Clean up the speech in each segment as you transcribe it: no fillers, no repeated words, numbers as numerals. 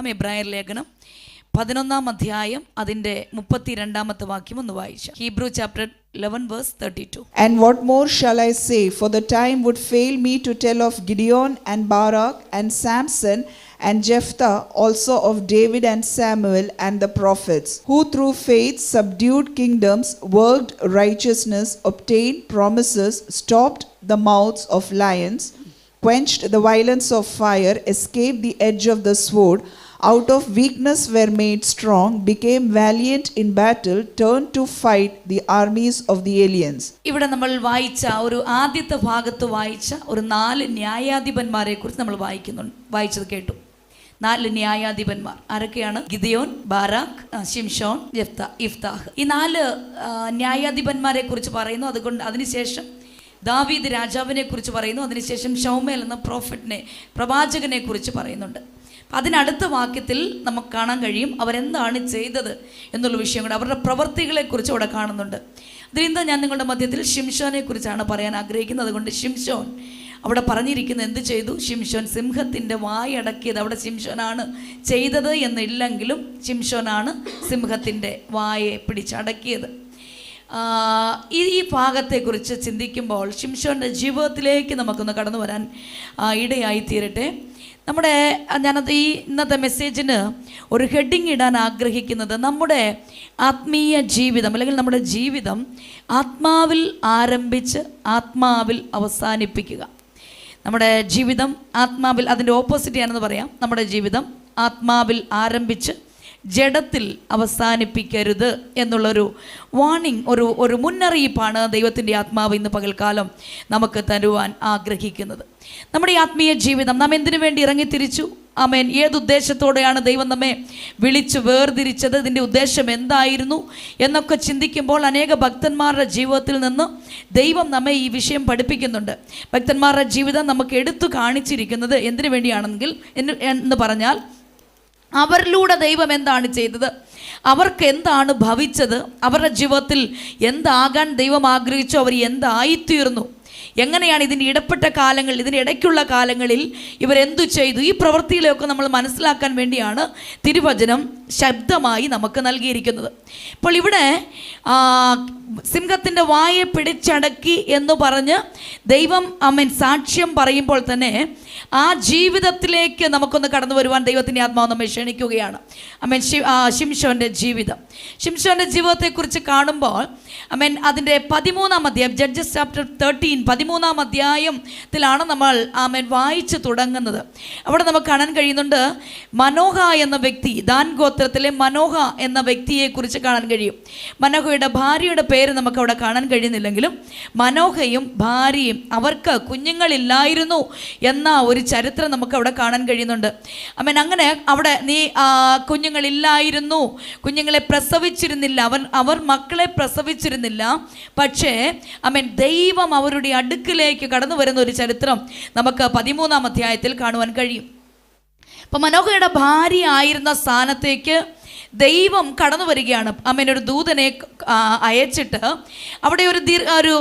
എടുക്കാം. എബ്രായർ ലേഖനം 11 അധ്യായം അതിൻ്റെ 32 വാക്യം ഒന്ന് വായിച്ചാൽ. Hebrew chapter 11 verse 32. And what more shall I say? For the time would fail me to tell of Gideon and Barak and Samson and Jephthah, also of David and Samuel and the prophets, who through faith subdued kingdoms, worked righteousness, obtained promises, stopped the mouths of lions, quenched the violence of fire, escaped the edge of the sword, out of weakness were made strong, became valiant in battle, turned to fight the armies of the aliens. ഇവിടെ നമ്മൾ വായിച്ച ഒരു ആദ്യത്തെ ഭാഗത്ത് വായിച്ച ഒരു 4 ന്യായാധിപന്മാരെ കുറിച്ച് നമ്മൾ വായിച്ചത് കേട്ടു. 4 ന്യായാധിപന്മാർ ആരൊക്കെയാണ്? ഗിദെയോൻ, ബാരാക്ക്, ശിംശോൻ, യിഫ്താഹ്. ഈ 4 ന്യായാധിപന്മാരെ കുറിച്ച് പറയുന്നു. അതുകൊണ്ട് അതിനുശേഷം ദാവീദ് രാജാവിനെ കുറിച്ച് പറയുന്നു. അതിനുശേഷം ശൗമേൽ എന്ന പ്രവാചകനെ കുറിച്ച് പറയുന്നുണ്ട്. അതിനടുത്ത വാക്യത്തിൽ നമുക്ക് കാണാൻ കഴിയും അവരെന്താണ് ചെയ്തത് എന്നുള്ള വിഷയം കൂടെ, അവരുടെ പ്രവൃത്തികളെക്കുറിച്ച് അവിടെ കാണുന്നുണ്ട്. അതിലിന്ന് ഞാൻ നിങ്ങളുടെ മധ്യത്തിൽ ശിംശോനെ കുറിച്ചാണ് പറയാൻ ആഗ്രഹിക്കുന്നത്. അതുകൊണ്ട് ശിംശോൻ അവിടെ പറഞ്ഞിരിക്കുന്നത് എന്ത് ചെയ്തു? ശിംശോൻ സിംഹത്തിൻ്റെ വായടക്കിയത് അവിടെ ശിംശോനാണ് ചെയ്തത് എന്നില്ലെങ്കിലും ശിംശോനാണ് സിംഹത്തിൻ്റെ വായെ പിടിച്ചടക്കിയത്. ഈ ഭാഗത്തെക്കുറിച്ച് ചിന്തിക്കുമ്പോൾ ശിംശോൻ്റെ ജീവിതത്തിലേക്ക് നമുക്കൊന്ന് കടന്നു വരാൻ ഇടയായി തീരട്ടെ. ഞാനത് ഇന്നത്തെ മെസ്സേജിന് ഒരു ഹെഡിങ് ഇടാൻ ആഗ്രഹിക്കുന്നത് നമ്മുടെ ആത്മീയ ജീവിതം അല്ലെങ്കിൽ നമ്മുടെ ജീവിതം ആത്മാവിൽ ആരംഭിച്ച് ആത്മാവിൽ അവസാനിപ്പിക്കുക. നമ്മുടെ ജീവിതം ആത്മാവിൽ, അതിൻ്റെ ഓപ്പോസിറ്റ് ആണെന്ന് പറയാം. നമ്മുടെ ജീവിതം ആത്മാവിൽ ആരംഭിച്ച് ജഡത്തിൽ അവസാനിപ്പിക്കരുത് എന്നുള്ളൊരു വാർണിംഗ്, ഒരു മുന്നറിയിപ്പാണ് ദൈവത്തിൻ്റെ ആത്മാവ് ഇന്ന് പകൽക്കാലം നമുക്ക് തരുവാൻ ആഗ്രഹിക്കുന്നത്. നമ്മുടെ ആത്മീയ ജീവിതം നാം എന്തിനു വേണ്ടി ഇറങ്ങിത്തിരിച്ചു? ആമേൻ. ഏതുദ്ദേശത്തോടെയാണ് ദൈവം നമ്മെ വിളിച്ചു വേർതിരിച്ചത്? ഇതിൻ്റെ ഉദ്ദേശം എന്തായിരുന്നു എന്നൊക്കെ ചിന്തിക്കുമ്പോൾ അനേക ഭക്തന്മാരുടെ ജീവിതത്തിൽ നിന്ന് ദൈവം നമ്മെ ഈ വിഷയം പഠിപ്പിക്കുന്നുണ്ട്. ഭക്തന്മാരുടെ ജീവിതം നമുക്ക് എടുത്തു കാണിച്ചിരിക്കുന്നത് എന്തിനു വേണ്ടിയാണെങ്കിൽ എന്ന് പറഞ്ഞാൽ അവരിലൂടെ ദൈവം എന്താണ് ചെയ്തത്, അവർക്ക് എന്താണ് ഭവിച്ചത്, അവരുടെ ജീവിതത്തിൽ എന്താകാൻ ദൈവം ആഗ്രഹിച്ചു, അവർ എന്തായിത്തീർന്നു, എങ്ങനെയാണ് ഇതിൻ്റെ ഇടപ്പെട്ട കാലങ്ങളിൽ, ഇതിൻ്റെ ഇടയ്ക്കുള്ള കാലങ്ങളിൽ ഇവരെന്തു ചെയ്തു, ഈ പ്രവൃത്തിയിലൊക്കെ നമ്മൾ മനസ്സിലാക്കാൻ വേണ്ടിയാണ് തിരുവചനം ശബ്ദമായി നമുക്ക് നൽകിയിരിക്കുന്നത്. അപ്പോൾ ഇവിടെ സിംഹത്തിൻ്റെ വായെ പിടിച്ചടക്കി എന്ന് പറഞ്ഞ് ദൈവം സാക്ഷ്യം പറയുമ്പോൾ തന്നെ ആ ജീവിതത്തിലേക്ക് നമുക്കൊന്ന് കടന്നു വരുവാൻ ദൈവത്തിൻ്റെ ആത്മാവ് നമ്മെ ക്ഷണിക്കുകയാണ്. ശിംശോൻ്റെ ജീവിതത്തെക്കുറിച്ച് കാണുമ്പോൾ അതിൻ്റെ 13 അധ്യായം, ജഡ്ജസ് ചാപ്റ്റർ 13 13 അധ്യായത്തിലാണ് നമ്മൾ വായിച്ചു തുടങ്ങുന്നത്. അവിടെ നമുക്ക് കാണാൻ കഴിയുന്നുണ്ട് മനോഹ എന്ന വ്യക്തി, ദാൻ ഗോത്രത്തിലെ മനോഹ എന്ന വ്യക്തിയെക്കുറിച്ച് കാണാൻ കഴിയും. മനോഹയുടെ ഭാര്യയുടെ പേര് നമുക്ക് അവിടെ കാണാൻ കഴിയുന്നില്ലെങ്കിലും മനോഹയും ഭാര്യയും അവർക്ക് കുഞ്ഞുങ്ങളില്ലായിരുന്നു എന്ന ഒരു ചരിത്രം നമുക്ക് അവിടെ കാണാൻ കഴിയുന്നുണ്ട്. അങ്ങനെ അവിടെ കുഞ്ഞുങ്ങളില്ലായിരുന്നു, കുഞ്ഞുങ്ങളെ പ്രസവിച്ചിരുന്നില്ല, അവർ മക്കളെ പ്രസവിച്ചിരുന്നില്ല. പക്ഷേ ദൈവം അവരുടെ അടുക്കിലേക്ക് കടന്നു വരുന്ന ഒരു ചരിത്രം നമുക്ക് 13 അധ്യായത്തിൽ കാണുവാൻ കഴിയും. അപ്പം മനോഹയുടെ ഭാര്യ ആയിരുന്ന സ്ഥാനത്തേക്ക് ദൈവം കടന്നു വരികയാണ്. ഒരു ദൂതനെ അയച്ചിട്ട് അവിടെ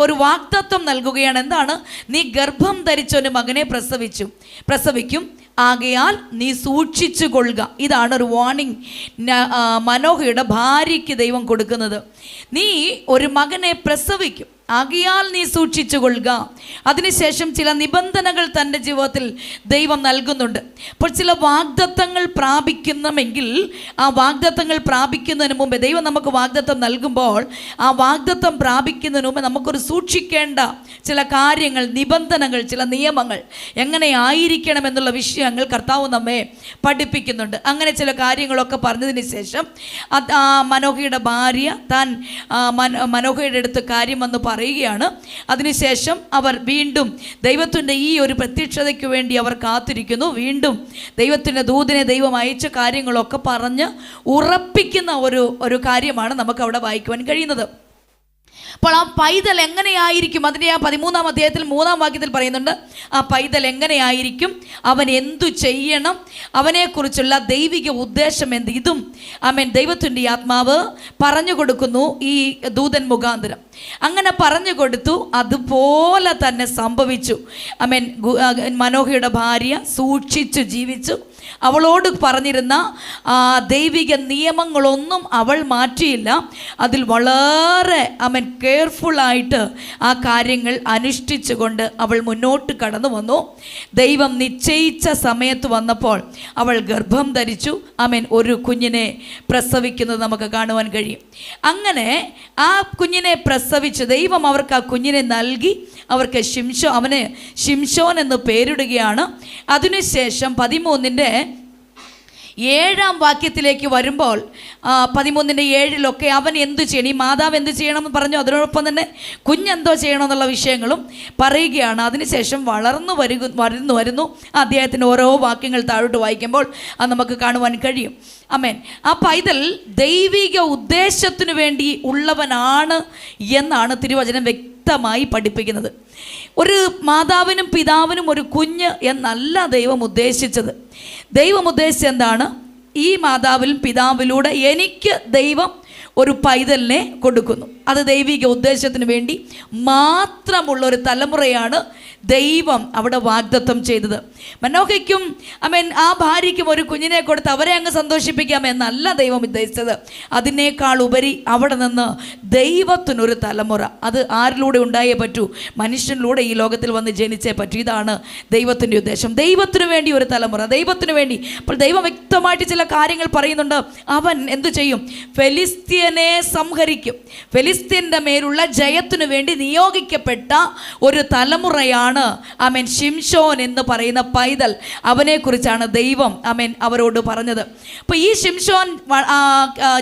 ഒരു വാഗ്ദത്തം നൽകുകയാണ്. എന്താണ്? നീ ഗർഭം ധരിച്ച ഒരു മകനെ പ്രസവിക്കും, ആകയാൽ നീ സൂക്ഷിച്ചു കൊള്ളുക. ഇതാണ് ഒരു വാർണിംഗ് മനോഹയുടെ ഭാര്യയ്ക്ക് ദൈവം കൊടുക്കുന്നത്. നീ ഒരു മകനെ പ്രസവിക്കും, ആകയാൽ നീ സൂക്ഷിച്ചു കൊള്ളുക. അതിനുശേഷം ചില നിബന്ധനകൾ തൻ്റെ ജീവിതത്തിൽ ദൈവം നൽകുന്നുണ്ട്. അപ്പോൾ ചില വാഗ്ദത്തങ്ങൾ പ്രാപിക്കണമെങ്കിൽ ആ വാഗ്ദത്തങ്ങൾ പ്രാപിക്കുന്നതിന് മുമ്പേ ദൈവം നമുക്ക് വാഗ്ദത്തം നൽകുമ്പോൾ ആ വാഗ്ദത്തം പ്രാപിക്കുന്നതിന് മുമ്പേ നമുക്കൊരു സൂക്ഷിക്കേണ്ട ചില കാര്യങ്ങൾ, നിബന്ധനകൾ, ചില നിയമങ്ങൾ എങ്ങനെ ആയിരിക്കണം എന്നുള്ള വിഷയങ്ങൾ കർത്താവ് നമ്മെ പഠിപ്പിക്കുന്നുണ്ട്. അങ്ങനെ ചില കാര്യങ്ങളൊക്കെ പറഞ്ഞതിന് ശേഷം മനോഹയുടെ ഭാര്യ താൻ മനോഹയുടെ അടുത്ത് കാര്യം വന്ന് പറയുകയാണ്. അതിനുശേഷം അവർ വീണ്ടും ദൈവത്തിൻ്റെ ഈ ഒരു പ്രത്യക്ഷതയ്ക്ക് വേണ്ടി അവർ കാത്തിരിക്കുന്നു. വീണ്ടും ദൈവത്തിൻ്റെ ദൂതനെ ദൈവം അയച്ച കാര്യങ്ങളൊക്കെ പറഞ്ഞ് ഉറപ്പിക്കുന്ന ഒരു കാര്യമാണ് നമുക്ക് അവിടെ വായിക്കുവാൻ കഴിയുന്നത്. അപ്പോൾ ആ പൈതൽ എങ്ങനെയായിരിക്കും? അതിൻ്റെ ആ 13 അധ്യായത്തിൽ 3 വാക്യത്തിൽ പറയുന്നുണ്ട് ആ പൈതൽ എങ്ങനെയായിരിക്കും, അവൻ എന്തു ചെയ്യണം, അവനെക്കുറിച്ചുള്ള ദൈവിക ഉദ്ദേശം എന്ത്. ഇതും ദൈവത്തിൻ്റെ ആത്മാവ് പറഞ്ഞു കൊടുക്കുന്നു ഈ ദൂതൻ മുഖാന്തരം. അങ്ങനെ പറഞ്ഞു കൊടുത്തു, അതുപോലെ തന്നെ സംഭവിച്ചു. മനോഹയുടെ ഭാര്യ സൂക്ഷിച്ചു ജീവിച്ചു. അവളോട് പറഞ്ഞിരുന്ന ദൈവിക നിയമങ്ങളൊന്നും അവൾ മാറ്റിയില്ല. അതിൽ വളരെ കെയർഫുള്ളായിട്ട് ആ കാര്യങ്ങൾ അനുഷ്ഠിച്ചുകൊണ്ട് അവൾ മുന്നോട്ട് കടന്നു വന്നു. ദൈവം നിശ്ചയിച്ച സമയത്ത് വന്നപ്പോൾ അവൾ ഗർഭം ധരിച്ചു. ഒരു കുഞ്ഞിനെ പ്രസവിക്കുന്നത് നമുക്ക് കാണുവാൻ കഴിയും. അങ്ങനെ ആ കുഞ്ഞിനെ പ്രസവിച്ച് ദൈവം അവർക്ക് ആ കുഞ്ഞിനെ നൽകി. അവർക്ക് അവന് ശിംശോൻ എന്ന് പേരിടുകയാണ്. അതിനുശേഷം 13-ന്റെ 7-ാം വാക്യത്തിലേക്ക് വരുമ്പോൾ 13-ന്റെ 7-ലൊക്കെ അവൻ എന്തു ചെയ്യണം, ഈ മാതാവ് എന്ത് ചെയ്യണമെന്ന് പറഞ്ഞു. അതിനോടൊപ്പം തന്നെ കുഞ്ഞെന്തോ ചെയ്യണമെന്നുള്ള വിഷയങ്ങളും പറയുകയാണ്. അതിനുശേഷം വരുന്നു അദ്ദേഹത്തിൻ്റെ ഓരോ വാക്യങ്ങൾ താഴോട്ട് വായിക്കുമ്പോൾ അത് നമുക്ക് കാണുവാൻ കഴിയും. ആ പൈതൽ ദൈവിക ഉദ്ദേശത്തിനു വേണ്ടി ഉള്ളവനാണ് എന്നാണ് തിരുവചനം വ്യക്തമായി പഠിപ്പിക്കുന്നത്. ഒരു മാതാവിനും പിതാവിനും ഒരു കുഞ്ഞ് എന്നല്ല ദൈവം ഉദ്ദേശിച്ചത്. ദൈവം ഉദ്ദേശിച്ചത് എന്താണ്? ഈ മാതാവിലും പിതാവിലൂടെ എനിക്ക് ദൈവം ഒരു പൈതലിനെ കൊടുക്കുന്നു. അത് ദൈവിക ഉദ്ദേശത്തിന് വേണ്ടി മാത്രമുള്ള ഒരു തലമുറയാണ് ദൈവം അവിടെ വാഗ്ദത്തം ചെയ്തത്. മനോഹയ്ക്കും ആ ഭാര്യയ്ക്കും ഒരു കുഞ്ഞിനെ കൊടുത്ത് അവരെ അങ്ങ് സന്തോഷിപ്പിക്കാമെന്നല്ല ദൈവം ഉദ്ദേശിച്ചത്. അതിനേക്കാൾ ഉപരി അവിടെ നിന്ന് ദൈവത്തിനൊരു തലമുറ, അത് ആരിലൂടെ ഉണ്ടായേ പറ്റൂ? മനുഷ്യനിലൂടെ ഈ ലോകത്തിൽ വന്ന് ജനിച്ചേ പറ്റൂ. ഇതാണ് ദൈവത്തിൻ്റെ ഉദ്ദേശം. ദൈവത്തിനു വേണ്ടി ഒരു തലമുറ, ദൈവത്തിനു വേണ്ടി. അപ്പോൾ ദൈവം വ്യക്തമായിട്ട് ചില കാര്യങ്ങൾ പറയുന്നുണ്ട്. അവൻ എന്തു ചെയ്യും? ഫെലിസ്ത്യനെ സംഹരിക്കും. ഫെലിസ്ത്യൻ്റെ മേലുള്ള ജയത്തിനു വേണ്ടി നിയോഗിക്കപ്പെട്ട ഒരു തലമുറയാണ് ശിംശോൻ എന്ന് പറയുന്ന പൈതൽ. അവനെക്കുറിച്ചാണ് ദൈവം അവരോട് പറഞ്ഞത്. അപ്പോൾ ഈ ശിംശോൻ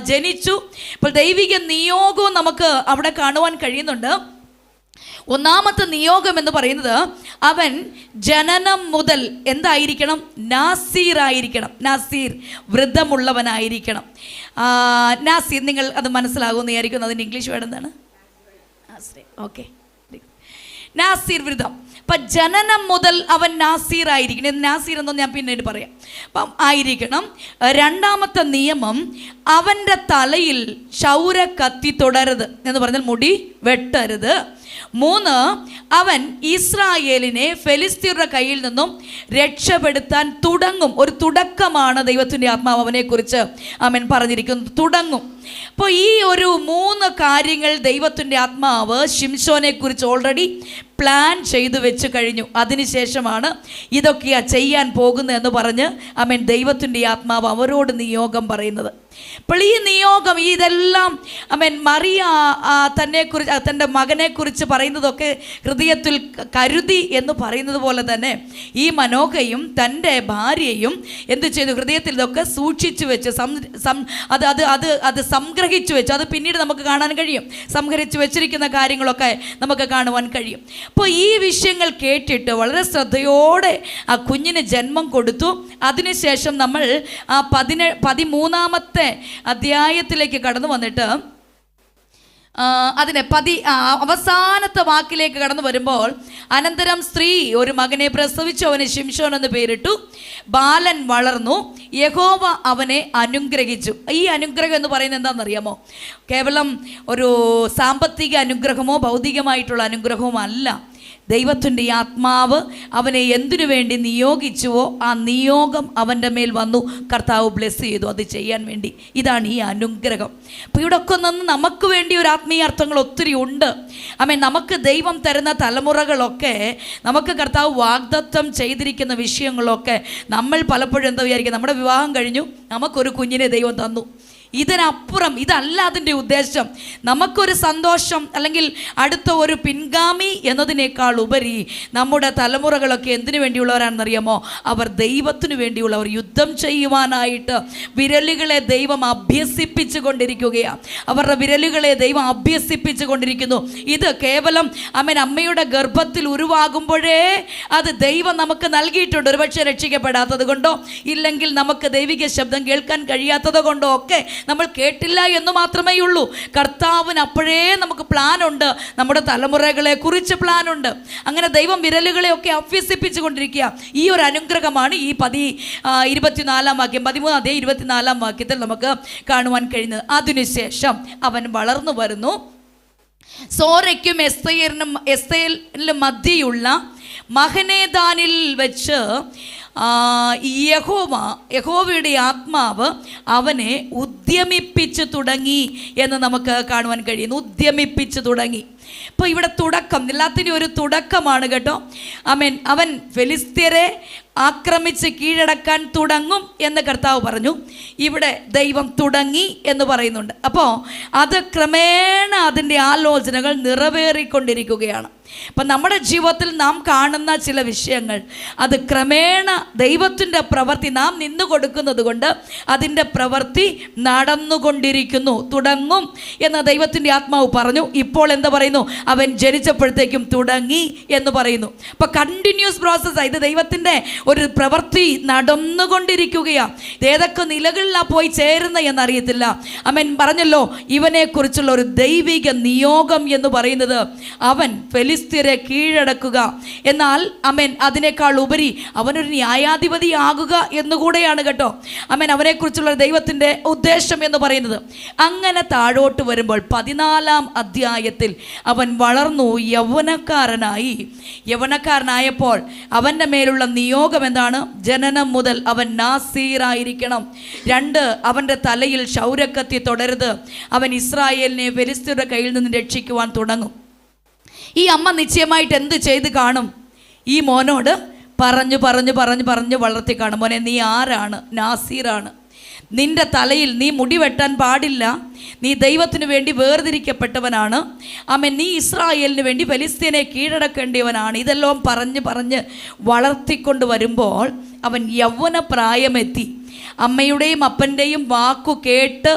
ജനിച്ചു. അപ്പോൾ ദൈവിക നിയോഗവും നമുക്ക് അവിടെ കാണുവാൻ കഴിയുന്നുണ്ട്. ഒന്നാമത്തെ നിയോഗം എന്ന് പറയുന്നത് അവൻ ജനനം മുതൽ എന്തായിരിക്കണം? നാസീറായിരിക്കണം. നാസീർ, വ്രതമുള്ളവനായിരിക്കണം. നാസീർ, നിങ്ങൾ അത് മനസ്സിലാകുമെന്ന് വിചാരിക്കുന്നു. അതിൻ്റെ ഇംഗ്ലീഷ് വേർഡ് എന്താണ്? ഓക്കെ, നാസീർ, വ്രതം. അപ്പം ജനനം മുതൽ അവൻ നാസീർ ആയിരിക്കണം. നാസീർ എന്നൊന്നും ഞാൻ പിന്നീട് പറയാം. അപ്പം ആയിരിക്കണം. രണ്ടാമത്തെ നിയമം, അവൻ്റെ തലയിൽ ക്ഷൗര കത്തി തൊടരുത് എന്ന് പറഞ്ഞാൽ മുടി വെട്ടരുത്. 3, അവൻ ഇസ്രായേലിനെ ഫെലിസ്ത്യരുടെ കയ്യിൽ നിന്നും രക്ഷപ്പെടുത്താൻ തുടങ്ങും. ഒരു തുടക്കമാണ് ദൈവത്തിൻ്റെ ആത്മാവ് അവനെക്കുറിച്ച് പറഞ്ഞിരിക്കുന്നത്. തുടങ്ങും. അപ്പോൾ ഈ ഒരു 3 കാര്യങ്ങൾ ദൈവത്തിൻ്റെ ആത്മാവ് ശിംശോനെ കുറിച്ച് ഓൾറെഡി പ്ലാൻ ചെയ്തു വെച്ച് കഴിഞ്ഞു. അതിനുശേഷമാണ് ഇതൊക്കെയാ ചെയ്യാൻ പോകുന്നത് എന്ന് പറഞ്ഞ് ദൈവത്തിൻ്റെ ആത്മാവ് അവരോട് നിയോഗം പറയുന്നത്. അപ്പോൾ ഈ നിയോഗം, ഇതെല്ലാം മറിയ തന്നെക്കുറിച്ച്, തൻ്റെ മകനെക്കുറിച്ച് പറയുന്നതൊക്കെ ഹൃദയത്തിൽ കരുതി എന്ന് പറയുന്നത് പോലെ തന്നെ ഈ മനോഹയും തൻ്റെ ഭാര്യയും എന്ത് ചെയ്തു? ഹൃദയത്തിൽ ഇതൊക്കെ സൂക്ഷിച്ചു വെച്ച് അത് സംഗ്രഹിച്ചു വെച്ചു. അത് പിന്നീട് നമുക്ക് കാണാൻ കഴിയും. സംഗ്രഹിച്ചു വെച്ചിരിക്കുന്ന കാര്യങ്ങളൊക്കെ നമുക്ക് കാണുവാൻ കഴിയും. അപ്പോൾ ഈ വിഷയങ്ങൾ കേട്ടിട്ട് വളരെ ശ്രദ്ധയോടെ ആ കുഞ്ഞിന് ജന്മം കൊടുത്തു. അതിനുശേഷം നമ്മൾ ആ 13-ാമത്തെ അധ്യായത്തിലേക്ക് കടന്നു വന്നിട്ട് അതിനെ അവസാനത്തെ വാക്കിലേക്ക് കടന്നു വരുമ്പോൾ, അനന്തരം സ്ത്രീ ഒരു മകനെ പ്രസവിച്ചു, അവന് ശിംശോൻ എന്ന് പേരിട്ടു. ബാലൻ വളർന്നു, യഹോവ അവനെ അനുഗ്രഹിച്ചു. ഈ അനുഗ്രഹം എന്ന് പറയുന്നത് എന്താണെന്നറിയാമോ? കേവലം ഒരു സാമ്പത്തിക അനുഗ്രഹമോ ഭൗതികമായിട്ടുള്ള അനുഗ്രഹമോ അല്ല. ദൈവത്തിൻ്റെ ആത്മാവ് അവനെ എന്തിനു വേണ്ടി നിയോഗിച്ചുവോ ആ നിയോഗം അവൻ്റെ മേൽ വന്നു. കർത്താവ് ബ്ലെസ് ചെയ്തു അത് ചെയ്യാൻ വേണ്ടി. ഇതാണ് ഈ അനുഗ്രഹം. അപ്പോൾ ഇവിടെ ഒക്കെ നിന്ന് നമുക്ക് വേണ്ടി ഒരു ആത്മീയ അർത്ഥങ്ങൾ ഒത്തിരി ഉണ്ട്. നമുക്ക് ദൈവം തരുന്ന തലമുറകളൊക്കെ, നമുക്ക് കർത്താവ് വാഗ്ദത്തം ചെയ്തിരിക്കുന്ന വിഷയങ്ങളൊക്കെ നമ്മൾ പലപ്പോഴും എന്താ വിചാരിക്കുക? നമ്മുടെ വിവാഹം കഴിഞ്ഞു, നമുക്കൊരു കുഞ്ഞിനെ ദൈവം തന്നു. ഇതിനപ്പുറം ഇതല്ല അതിൻ്റെ ഉദ്ദേശം. നമുക്കൊരു സന്തോഷം അല്ലെങ്കിൽ അടുത്ത ഒരു പിൻഗാമി എന്നതിനേക്കാൾ ഉപരി നമ്മുടെ തലമുറകളൊക്കെ എന്തിനു വേണ്ടിയുള്ളവരാണെന്നറിയാമോ? അവർ ദൈവത്തിനു വേണ്ടിയുള്ളവർ. യുദ്ധം ചെയ്യുവാനായിട്ട് വിരലുകളെ ദൈവം അഭ്യസിപ്പിച്ചു കൊണ്ടിരിക്കുകയാണ്. അവരുടെ വിരലുകളെ ദൈവം അഭ്യസിപ്പിച്ചു കൊണ്ടിരിക്കുന്നു. ഇത് കേവലം അമ്മയുടെ ഗർഭത്തിൽ ഉരുവാകുമ്പോഴേ അത് ദൈവം നമുക്ക് നൽകിയിട്ടുണ്ട്. ഒരുപക്ഷെ രക്ഷിക്കപ്പെടാത്തത് കൊണ്ടോ ഇല്ലെങ്കിൽ നമുക്ക് ദൈവിക ശബ്ദം കേൾക്കാൻ കഴിയാത്തത് കൊണ്ടോ ഒക്കെ നമ്മൾ കേട്ടില്ല എന്ന് മാത്രമേ ഉള്ളൂ. കർത്താവിന് അപ്പോഴേ നമുക്ക് പ്ലാനുണ്ട്. നമ്മുടെ തലമുറകളെ കുറിച്ച് പ്ലാനുണ്ട്. അങ്ങനെ ദൈവം വിരലുകളെയൊക്കെ അഭ്യസിപ്പിച്ചു കൊണ്ടിരിക്കുക. ഈ ഒരു അനുഗ്രഹമാണ് ഈ 24-ാം വാക്യം, 13-ാം വാക്യത്തിൽ നമുക്ക് കാണുവാൻ കഴിയുന്നത്. അതിനുശേഷം അവൻ വളർന്നു വരുന്നു. സോരയ്ക്കും എസ്തേലിനും മധ്യയുള്ള മഹനേദാനിൽ വെച്ച് യഹോവയുടെ ആത്മാവ് അവനെ ഉദ്യമിപ്പിച്ചു തുടങ്ങി എന്ന് നമുക്ക് കാണുവാൻ കഴിയുന്നു. ഉദ്യമിപ്പിച്ചു തുടങ്ങി. ഇപ്പോൾ ഇവിടെ തുടക്കം, എല്ലാത്തിനും ഒരു തുടക്കമാണ് കേട്ടോ. അവൻ ഫെലിസ്ത്യരെ ആക്രമിച്ച് കീഴടക്കാൻ തുടങ്ങും എന്ന് കർത്താവ് പറഞ്ഞു. ഇവിടെ ദൈവം തുടങ്ങി എന്ന് പറയുന്നുണ്ട്. അപ്പോൾ അത് ക്രമേണ അതിൻ്റെ ആലോചനകൾ നിറവേറിക്കൊണ്ടിരിക്കുകയാണ്. അപ്പം നമ്മുടെ ജീവിതത്തിൽ നാം കാണുന്ന ചില വിഷയങ്ങൾ അത് ക്രമേണ ദൈവത്തിൻ്റെ പ്രവൃത്തി നാം നിന്നു കൊടുക്കുന്നത് കൊണ്ട് അതിൻ്റെ പ്രവൃത്തി നടന്നുകൊണ്ടിരിക്കുന്നു. തുടങ്ങും എന്ന് ദൈവത്തിൻ്റെ ആത്മാവ് പറഞ്ഞു. ഇപ്പോൾ എന്താ പറയുന്നു? അവൻ ജനിച്ചപ്പോഴത്തേക്കും തുടങ്ങി എന്ന് പറയുന്നു. അപ്പോൾ കണ്ടിന്യൂസ് പ്രോസസ്സാണ്. ഇത് ദൈവത്തിൻ്റെ ഒരു പ്രവൃത്തി നടന്നുകൊണ്ടിരിക്കുകയാണ്. ഏതൊക്കെ നിലകളിലാണ് പോയി ചേരുന്ന എന്നറിയത്തില്ല. പറഞ്ഞല്ലോ, ഇവനെക്കുറിച്ചുള്ള ഒരു ദൈവിക നിയോഗം എന്ന് പറയുന്നത് അവൻ ഫെലിസ്ത്യരെ കീഴടക്കുക. എന്നാൽ അതിനേക്കാൾ ഉപരി അവനൊരു ന്യായാധിപതി ആകുക എന്നുകൂടെയാണ് കേട്ടോ. അവനെക്കുറിച്ചുള്ള ദൈവത്തിൻ്റെ ഉദ്ദേശം എന്ന് പറയുന്നത്. അങ്ങനെ താഴോട്ട് വരുമ്പോൾ 14-ാം അധ്യായത്തിൽ അവൻ വളർന്നു യൗവനക്കാരനായപ്പോൾ അവൻ്റെ മേലുള്ള നിയോഗം എന്താണ്? ജനനം മുതൽ അവൻ നാസീറായിരിക്കണം. 2, അവൻ്റെ തലയിൽ ക്ഷൗരക്കത്തി തൊടരുത്. അവൻ ഇസ്രായേലിനെ ഫെലിസ്ത്യരുടെ കയ്യിൽ നിന്ന് രക്ഷിക്കുവാൻ തുടങ്ങും. ഈ അമ്മ നിശ്ചയമായിട്ട് എന്ത് ചെയ്ത് കാണും? ഈ മോനോട് പറഞ്ഞു വളർത്തി കാണും. മോനെ, നീ ആരാണ്? നാസീറാണ്. നിന്റെ തലയിൽ നീ മുടി വെട്ടാൻ പാടില്ല. നീ ദൈവത്തിനു വേണ്ടി വേർതിരിക്കപ്പെട്ടവനാണ്. നീ ഇസ്രായേലിന് വേണ്ടി ഫെലിസ്ത്യനെ കീഴടക്കേണ്ടിയവനാണ്. ഇതെല്ലാം പറഞ്ഞ് വളർത്തിക്കൊണ്ട് വരുമ്പോൾ അവൻ യൗവന പ്രായമെത്തി. അമ്മയുടെയും അപ്പൻ്റെയും വാക്കു കേട്ട്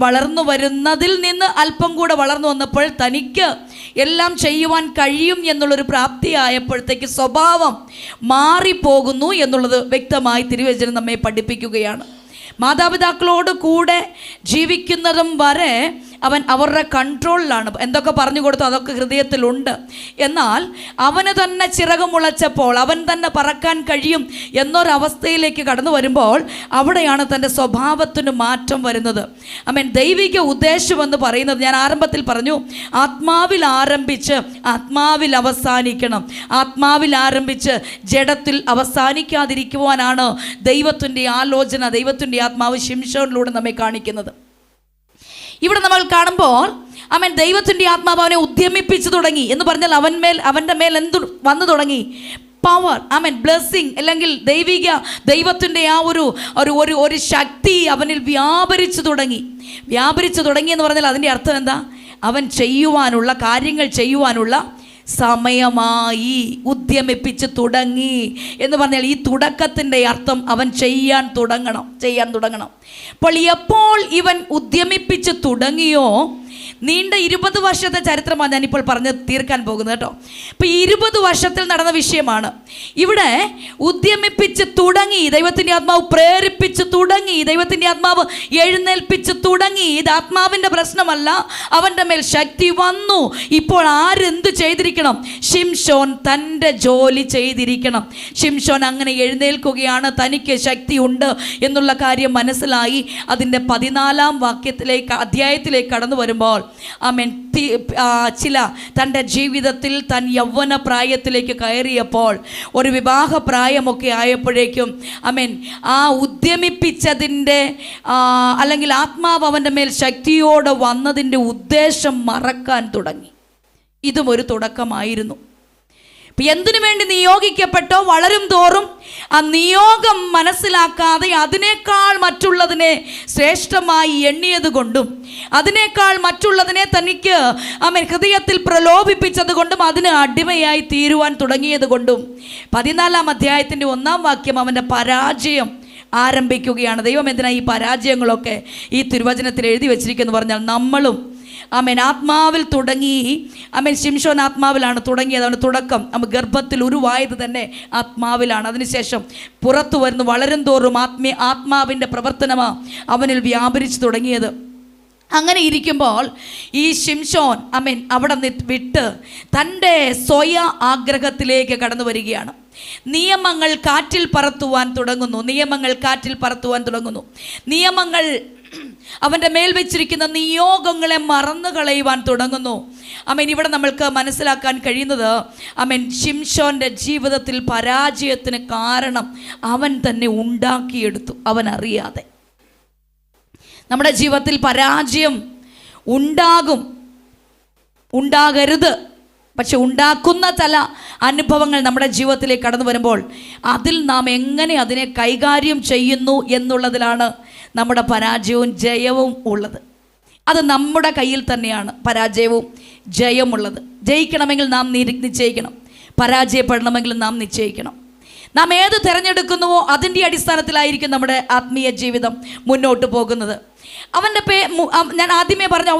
വളർന്നു വരുന്നതിൽ നിന്ന് അല്പം കൂടെ വളർന്നു വന്നപ്പോൾ തനിക്ക് എല്ലാം ചെയ്യുവാൻ കഴിയും എന്നുള്ളൊരു പ്രാപ്തിയായപ്പോഴത്തേക്ക് സ്വഭാവം മാറിപ്പോകുന്നു എന്നുള്ളത് വ്യക്തമായി തിരുവചനം നമ്മെ പഠിപ്പിക്കുകയാണ്. മാതാപിതാക്കളോട് കൂടെ ജീവിക്കുന്നതും വരെ അവൻ അവരുടെ കൺട്രോളിലാണ്. എന്തൊക്കെ പറഞ്ഞു കൊടുത്തോ അതൊക്കെ ഹൃദയത്തിലുണ്ട്. എന്നാൽ അവന് തന്നെ ചിറക് മുളച്ചപ്പോൾ അവൻ തന്നെ പറക്കാൻ കഴിയും എന്നൊരവസ്ഥയിലേക്ക് കടന്നു വരുമ്പോൾ അവിടെയാണ് തൻ്റെ സ്വഭാവത്തിന് മാറ്റം വരുന്നത്. ദൈവിക ഉദ്ദേശമെന്ന് പറയുന്നത് ഞാൻ ആരംഭത്തിൽ പറഞ്ഞു, ആത്മാവിൽ ആരംഭിച്ച് ആത്മാവിൽ അവസാനിക്കണം. ആത്മാവിൽ ആരംഭിച്ച് ജഡത്തിൽ അവസാനിക്കാതിരിക്കുവാനാണ് ദൈവത്തിൻ്റെ ആലോചന, ദൈവത്തിൻ്റെ ആത്മാവ് ശിംശോനിലൂടെ നമ്മെ കാണിക്കുന്നത്. ഇവിടെ നമ്മൾ കാണുമ്പോൾ ദൈവത്തിൻ്റെ ആത്മാവ് അവനെ ഉദ്യമിപ്പിച്ചു തുടങ്ങി എന്ന് പറഞ്ഞാൽ അവൻ്റെ മേൽ എന്തു വന്നു തുടങ്ങി? പവർ, ബ്ലെസ്സിങ്, അല്ലെങ്കിൽ ദൈവത്തിൻ്റെ ആ ഒരു ശക്തി അവനിൽ വ്യാപരിച്ചു തുടങ്ങി എന്ന് പറഞ്ഞാൽ അതിൻ്റെ അർത്ഥം എന്താ? അവൻ കാര്യങ്ങൾ ചെയ്യുവാനുള്ള സമയമായി. ഉദ്യമിപ്പിച്ച് തുടങ്ങി എന്ന് പറഞ്ഞാൽ ഈ തുടക്കത്തിൻ്റെ അർത്ഥം അവൻ ചെയ്യാൻ തുടങ്ങണം. അപ്പോൾ എപ്പോൾ ഇവൻ ഉദ്യമിപ്പിച്ച് തുടങ്ങിയോ, നീണ്ട 20 വർഷത്തെ ചരിത്രമാണ് ഞാനിപ്പോൾ പറഞ്ഞ് തീർക്കാൻ പോകുന്നത് കേട്ടോ. അപ്പോൾ 20 വർഷത്തിൽ നടന്ന വിഷയമാണ്. ഇവിടെ ഉദ്യമിപ്പിച്ച് തുടങ്ങി, ദൈവത്തിൻ്റെ ആത്മാവ് പ്രേരിപ്പിച്ച് തുടങ്ങി, ദൈവത്തിൻ്റെ ആത്മാവ് എഴുന്നേൽപ്പിച്ച് തുടങ്ങി. ഇത് ആത്മാവിൻ്റെ പ്രശ്നമല്ല, അവൻ്റെ മേൽ ശക്തി വന്നു. ഇപ്പോൾ ആരെന്ത് ചെയ്തിരിക്കണം? ശിംശോൻ തൻ്റെ ജോലി ചെയ്തിരിക്കണം. ശിംശോൻ അങ്ങനെ എഴുന്നേൽക്കുകയാണ്. തനിക്ക് ശക്തിയുണ്ട് എന്നുള്ള കാര്യം മനസ്സിലായി. അതിൻ്റെ 14-ാം അധ്യായത്തിലേക്ക് കടന്നു വരുമ്പോൾ തൻ്റെ ജീവിതത്തിൽ താൻ യൗവന പ്രായത്തിലേക്ക് കയറിയപ്പോൾ ഒരു വിവാഹ പ്രായമൊക്കെ ആയപ്പോഴേക്കും ആ ഉദ്യമിപ്പിച്ചതിൻ്റെ അല്ലെങ്കിൽ ആത്മാവ് അവൻ്റെ മേൽ ശക്തിയോടെ വന്നതിൻ്റെ ഉദ്ദേശം മറക്കാൻ തുടങ്ങി. ഇതും ഒരു തുടക്കമായിരുന്നു. എന്തിനു വേണ്ടി നിയോഗിക്കപ്പെട്ടോ വളരും തോറും ആ നിയോഗം മനസ്സിലാക്കാതെ അതിനേക്കാൾ മറ്റുള്ളതിനെ ശ്രേഷ്ഠമായി എണ്ണിയത് കൊണ്ടും അതിനേക്കാൾ മറ്റുള്ളതിനെ തനിക്ക് ഹൃദയത്തിൽ പ്രലോഭിപ്പിച്ചത് കൊണ്ടും അതിന് അടിമയായി തീരുവാൻ തുടങ്ങിയത് കൊണ്ടും 14-ാം അധ്യായത്തിൻ്റെ 1-ാം വാക്യം അവൻ്റെ പരാജയം ആരംഭിക്കുകയാണ്. ദൈവം എന്തിനാ ഈ പരാജയങ്ങളൊക്കെ ഈ തിരുവചനത്തിൽ എഴുതി വെച്ചിരിക്കുന്നു പറഞ്ഞാൽ നമ്മളും ആത്മാവിൽ തുടങ്ങി. ശിംശോൻ ആത്മാവിലാണ് തുടങ്ങിയത്. അവന് തുടക്കം ഗർഭത്തിൽ ഉരുവായത് തന്നെ ആത്മാവിലാണ്. അതിനുശേഷം പുറത്തു വരുന്നു വളരും തോറും ആത്മാവിൻ്റെ പ്രവർത്തനമാണ് അവനിൽ വ്യാപരിച്ചു തുടങ്ങിയത്. അങ്ങനെ ഇരിക്കുമ്പോൾ ഈ ശിംശോൻ അവിടെ വിട്ട് തൻ്റെ സ്വയ ആഗ്രഹത്തിലേക്ക് കടന്നു വരികയാണ്. നിയമങ്ങൾ കാറ്റിൽ പറത്തുവാൻ തുടങ്ങുന്നു. നിയമങ്ങൾ അവൻ്റെ മേൽ വെച്ചിരിക്കുന്ന നിയോഗങ്ങളെ മറന്നു കളയുവാൻ തുടങ്ങുന്നു. ആമേൻ. ഇവിടെ നമ്മൾക്ക് മനസ്സിലാക്കാൻ കഴിയുന്നത്, ആമേൻ, ശിംശോൻ്റെ ജീവിതത്തിൽ പരാജയത്തിന് കാരണം അവൻ തന്നെ ഉണ്ടാക്കിയെടുത്തു, അവൻ അറിയാതെ. നമ്മുടെ ജീവിതത്തിൽ പരാജയം ഉണ്ടാകരുത്, പക്ഷെ ഉണ്ടാക്കുന്ന ചില അനുഭവങ്ങൾ നമ്മുടെ ജീവിതത്തിലേക്ക് കടന്നു വരുമ്പോൾ അതിൽ നാം എങ്ങനെ അതിനെ കൈകാര്യം ചെയ്യുന്നു എന്നുള്ളതിലാണ് നമ്മുടെ പരാജയവും ജയവും ഉള്ളത്. അത് നമ്മുടെ കയ്യിൽ തന്നെയാണ് പരാജയവും ജയമുള്ളത്. ജയിക്കണമെങ്കിൽ നാം നിശ്ചയിക്കണം, പരാജയപ്പെടണമെങ്കിൽ നാം നിശ്ചയിക്കണം. നാം ഏത് തിരഞ്ഞെടുക്കുന്നുവോ അതിൻ്റെ അടിസ്ഥാനത്തിലായിരിക്കും നമ്മുടെ ആത്മീയ ജീവിതം മുന്നോട്ട് പോകുന്നത്. ഞാൻ ആദ്യമേ പറഞ്ഞു,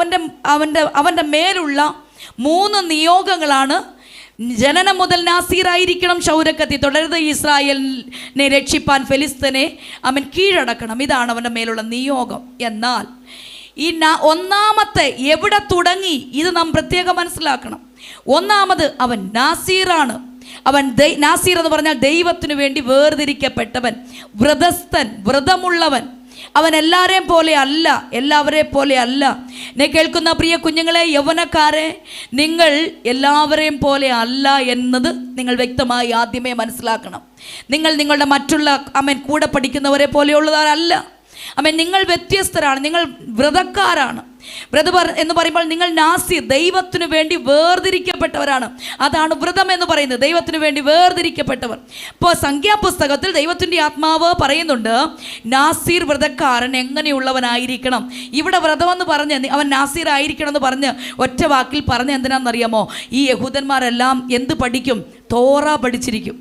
അവൻ്റെ മേലുള്ള 3 നിയോഗങ്ങളാണ്. ജനനം മുതൽ നാസീറായിരിക്കണം, ക്ഷൗരക്കത്തി തുടരുത്, ഇസ്രായേലിനെ രക്ഷിപ്പാൻ ഫെലിസ്തനെ അവൻ കീഴടക്കണം. ഇതാണ് അവൻ്റെ മേലുള്ള നിയോഗം. എന്നാൽ ഈ ഒന്നാമത്തെ എവിടെ തുടങ്ങി ഇത് നാം പ്രത്യേകം മനസ്സിലാക്കണം. ഒന്നാമത് അവൻ നാസീറാണ്. നാസീർ എന്ന് പറഞ്ഞാൽ ദൈവത്തിനു വേണ്ടി വേർതിരിക്കപ്പെട്ടവൻ, വ്രതസ്ഥൻ, വ്രതമുള്ളവൻ. അവൻ എല്ലാവരെയും പോലെ അല്ല. എന്നെ കേൾക്കുന്ന പ്രിയ കുഞ്ഞുങ്ങളെ, യൗവനക്കാരെ, നിങ്ങൾ എല്ലാവരെയും പോലെ അല്ല എന്നത് നിങ്ങൾ വ്യക്തമായി ആദ്യമേ മനസ്സിലാക്കണം. നിങ്ങൾ നിങ്ങളുടെ മറ്റുള്ള കൂടെ പഠിക്കുന്നവരെ പോലെയുള്ളവരല്ല. നിങ്ങൾ വ്യത്യസ്തരാണ്, നിങ്ങൾ വ്രതക്കാരാണ്. വ്രതം എന്ന് പറയുമ്പോൾ നിങ്ങൾ നാസീർ, ദൈവത്തിനു വേണ്ടി വേർതിരിക്കപ്പെട്ടവരാണ്. അതാണ് വ്രതം എന്ന് പറയുന്നത്, ദൈവത്തിനു വേണ്ടി വേർതിരിക്കപ്പെട്ടവർ. ഇപ്പോൾ സംഖ്യാപുസ്തകത്തിൽ ദൈവത്തിൻ്റെ ആത്മാവ് പറയുന്നുണ്ട്, നാസീർ വ്രതക്കാരൻ എങ്ങനെയുള്ളവനായിരിക്കണം. ഇവിടെ വ്രതമെന്ന് പറഞ്ഞ് അവൻ നാസീർ ആയിരിക്കണം എന്ന് പറഞ്ഞ് ഒറ്റ വാക്കിൽ പറഞ്ഞ് എന്തിനാണെന്നറിയാമോ? ഈ യഹൂദന്മാരെല്ലാം എന്ത് പഠിക്കും? തോറ പഠിച്ചിരിക്കും.